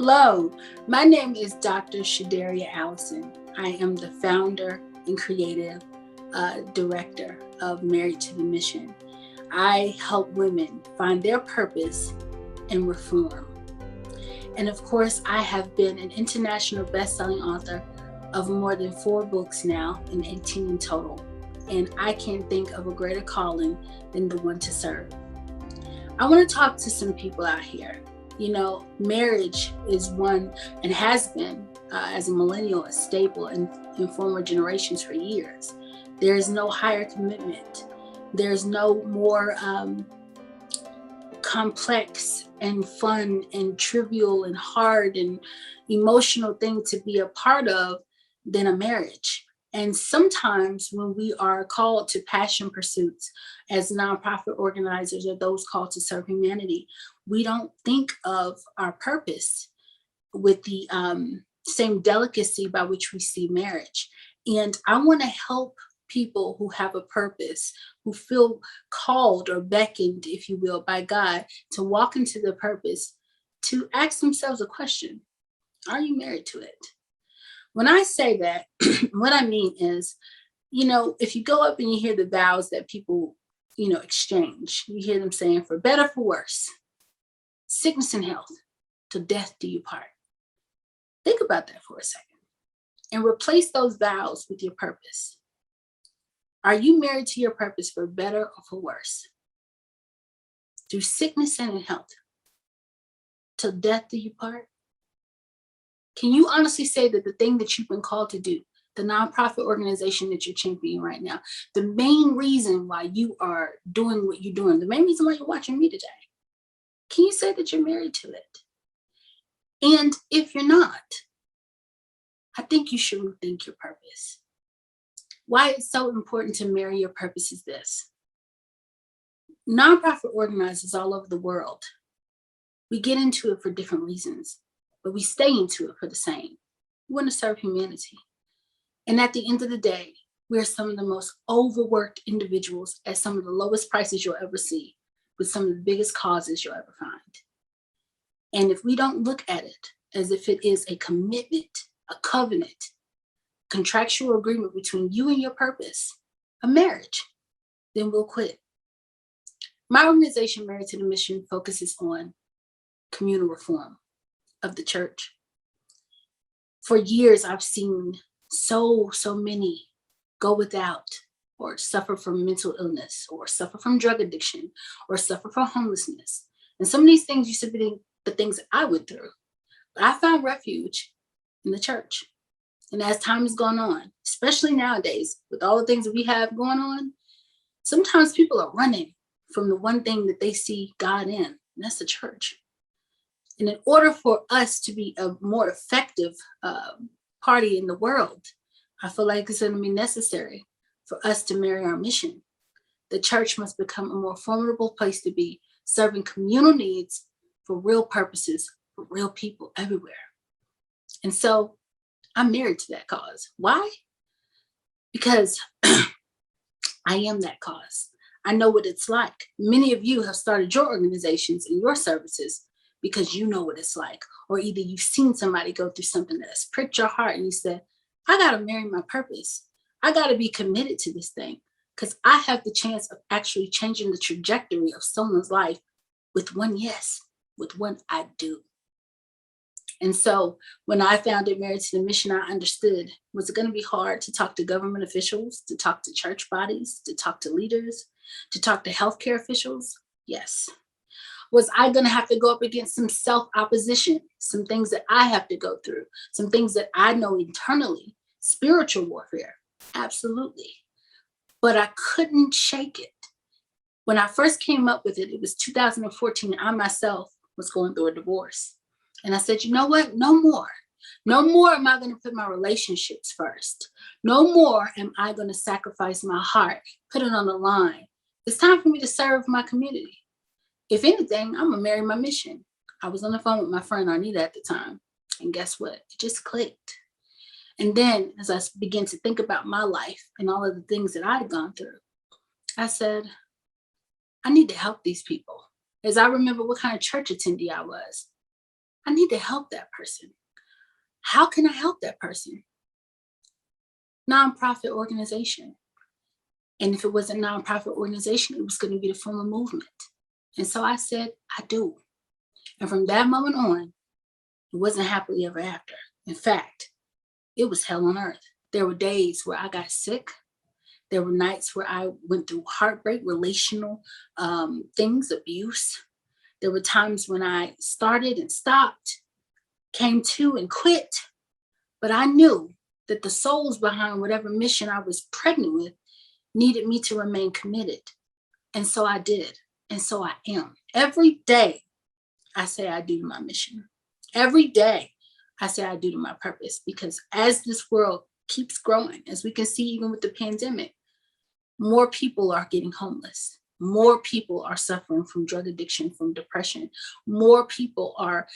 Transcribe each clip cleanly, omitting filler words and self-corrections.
Hello, my name is Dr. Shadaria Allison. I am the founder and creative director of Married to the Mission. I help women find their purpose and reform. And of course, I have been an international best-selling author of more than 4 books now, and 18 in total. And I can't think of a greater calling than the one to serve. I want to talk to some people out here. You know, marriage is one, and has been, as a millennial, a staple in former generations for years. There is no higher commitment. There's no more complex and fun and trivial and hard and emotional thing to be a part of than a marriage. And sometimes when we are called to passion pursuits as nonprofit organizers or those called to serve humanity, we don't think of our purpose with the same delicacy by which we see marriage. And I want to help people who have a purpose, who feel called or beckoned, if you will, by God to walk into their purpose, to ask themselves a question: are you married to it? When I say that, what I mean is, if you go up and you hear the vows that people, exchange, you hear them saying, for better, for worse, sickness and health, till death do you part. Think about that for a second and replace those vows with your purpose. Are you married to your purpose for better or for worse? Through sickness and in health, till death do you part? Can you honestly say that the thing that you've been called to do, the nonprofit organization that you're championing right now, the main reason why you are doing what you're doing, the main reason why you're watching me today, can you say that you're married to it? And if you're not, I think you should rethink your purpose. Why it's so important to marry your purpose is this. Nonprofit organizers all over the world, we get into it for different reasons, but we stay into it for the same. We want to serve humanity. And at the end of the day, we're some of the most overworked individuals at some of the lowest prices you'll ever see, with some of the biggest causes you'll ever find. And if we don't look at it as if it is a commitment, a covenant, contractual agreement between you and your purpose, a marriage, then we'll quit. My organization, Married to the Mission, focuses on communal reform of the church. For years, I've seen so many go without, or suffer from mental illness, or suffer from drug addiction, or suffer from homelessness. And some of these things used to be the things that I went through. But I found refuge in the church. And as time has gone on, especially nowadays, with all the things that we have going on, sometimes people are running from the one thing that they see God in, and that's the church. And in order for us to be a more effective party in the world, I feel like it's going to be necessary for us to marry our mission. The church must become a more formidable place to be, serving communal needs for real purposes, for real people everywhere. And so I'm married to that cause. Why? Because I am that cause. I know what it's like. Many of you have started your organizations and your services because you know what it's like, or either you've seen somebody go through something that has pricked your heart and you said, I got to marry my purpose. I got to be committed to this thing because I have the chance of actually changing the trajectory of someone's life with one yes, with one I do. And so when I founded Married to the Mission, I understood, was it going to be hard to talk to government officials, to talk to church bodies, to talk to leaders, to talk to healthcare officials? Yes. Was I going to have to go up against some self-opposition, some things that I have to go through, some things that I know internally, spiritual warfare? Absolutely. But I couldn't shake it. When I first came up with it, it was 2014. I myself was going through a divorce. And I said, you know what? No more. No more am I going to put my relationships first. No more am I going to sacrifice my heart, put it on the line. It's time for me to serve my community. If anything, I'm going to marry my mission. I was on the phone with my friend Arnita at the time. And guess what? It just clicked. And then as I began to think about my life and all of the things that I'd gone through, I said, I need to help these people. As I remember what kind of church attendee I was. I need to help that person. How can I help that person? Nonprofit organization. And if it was a nonprofit organization, it was going to be to form a movement. And so I said, I do. And from that moment on, it wasn't happily ever after. In fact, it was hell on earth. There were days where I got sick. There were nights where I went through heartbreak, relational things, abuse. There were times when I started and stopped, came to and quit. But I knew that the souls behind whatever mission I was pregnant with needed me to remain committed. And so I did. And so I am. Every day, I say I do to my mission. Every day, I say I do to my purpose. Because as this world keeps growing, as we can see even with the pandemic, more people are getting homeless. More people are suffering from drug addiction, from depression. More people are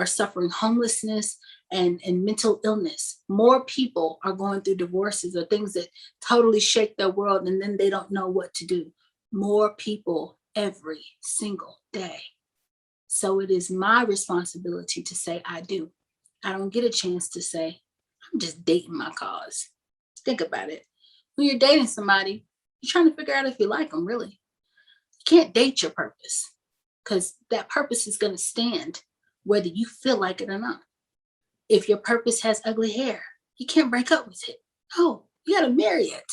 suffering homelessness and mental illness. More people are going through divorces or things that totally shake their world, and then they don't know what to do. More people every single day. So it is my responsibility to say I do. I don't get a chance to say, I'm just dating my cause. Think about it. When you're dating somebody, you're trying to figure out if you like them, really. You can't date your purpose, because that purpose is going to stand whether you feel like it or not. If your purpose has ugly hair, you can't break up with it. No, you got to marry it.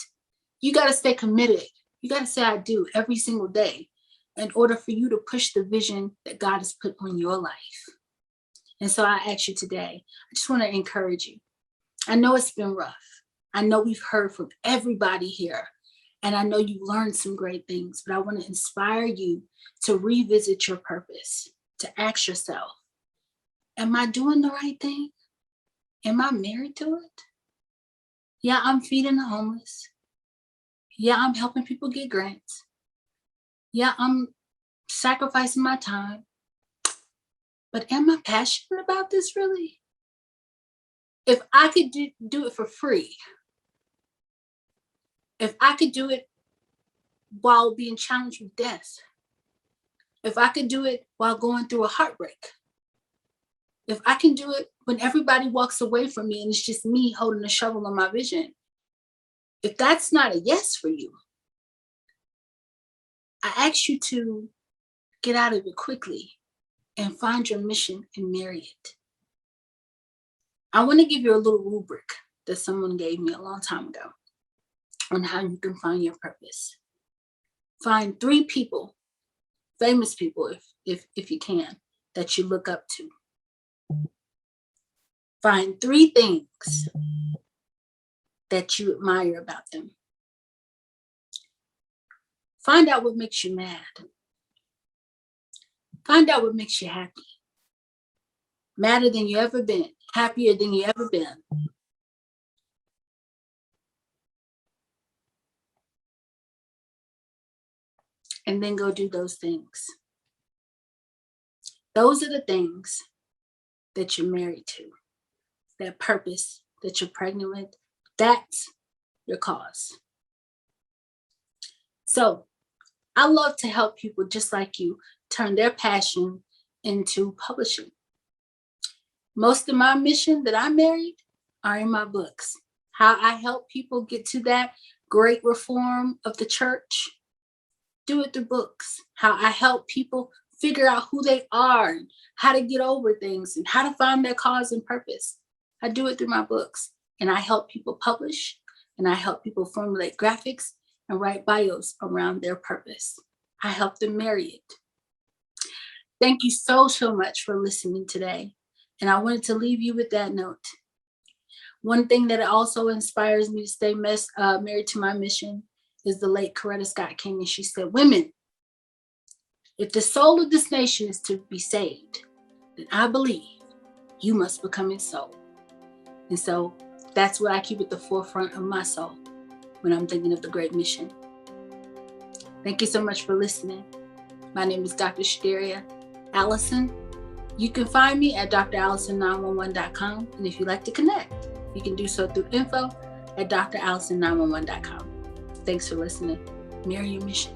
You got to stay committed. You got to say I do every single day in order for you to push the vision that God has put on your life. And so I ask you today, I just want to encourage you. I know it's been rough. I know we've heard from everybody here. And I know you learned some great things, but I want to inspire you to revisit your purpose, to ask yourself, am I doing the right thing? Am I married to it? Yeah, I'm feeding the homeless. Yeah, I'm helping people get grants. Yeah, I'm sacrificing my time. But am I passionate about this really? If I could do it for free, if I could do it while being challenged with death, if I could do it while going through a heartbreak, if I can do it when everybody walks away from me and it's just me holding a shovel on my vision, if that's not a yes for you, I ask you to get out of it quickly and find your mission and marry it. I want to give you a little rubric that someone gave me a long time ago on how you can find your purpose. Find 3 people, famous people, if you can, that you look up to. Find 3 things that you admire about them. Find out what makes you mad. Find out what makes you happy. Madder than you ever been, happier than you ever been. And then go do those things. Those are the things that you're married to. That purpose that you're pregnant with, that's your cause. So I love to help people just like you turn their passion into publishing. Most of my mission that I married are in my books. How I help people get to that great reform of the church, do it through books. How I help people figure out who they are and how to get over things and how to find their cause and purpose. I do it through my books, and I help people publish, and I help people formulate graphics and write bios around their purpose. I help them marry it. Thank you so much for listening today. And I wanted to leave you with that note. One thing that also inspires me to stay married to my mission is the late Coretta Scott King. And she said, women, if the soul of this nation is to be saved, then I believe you must become its soul. And so that's what I keep at the forefront of my soul when I'm thinking of the great mission. Thank you so much for listening. My name is Dr. Shaderia Allison. You can find me at drallison911.com. And if you'd like to connect, you can do so through info@drallison911.com. Thanks for listening. Marry your mission.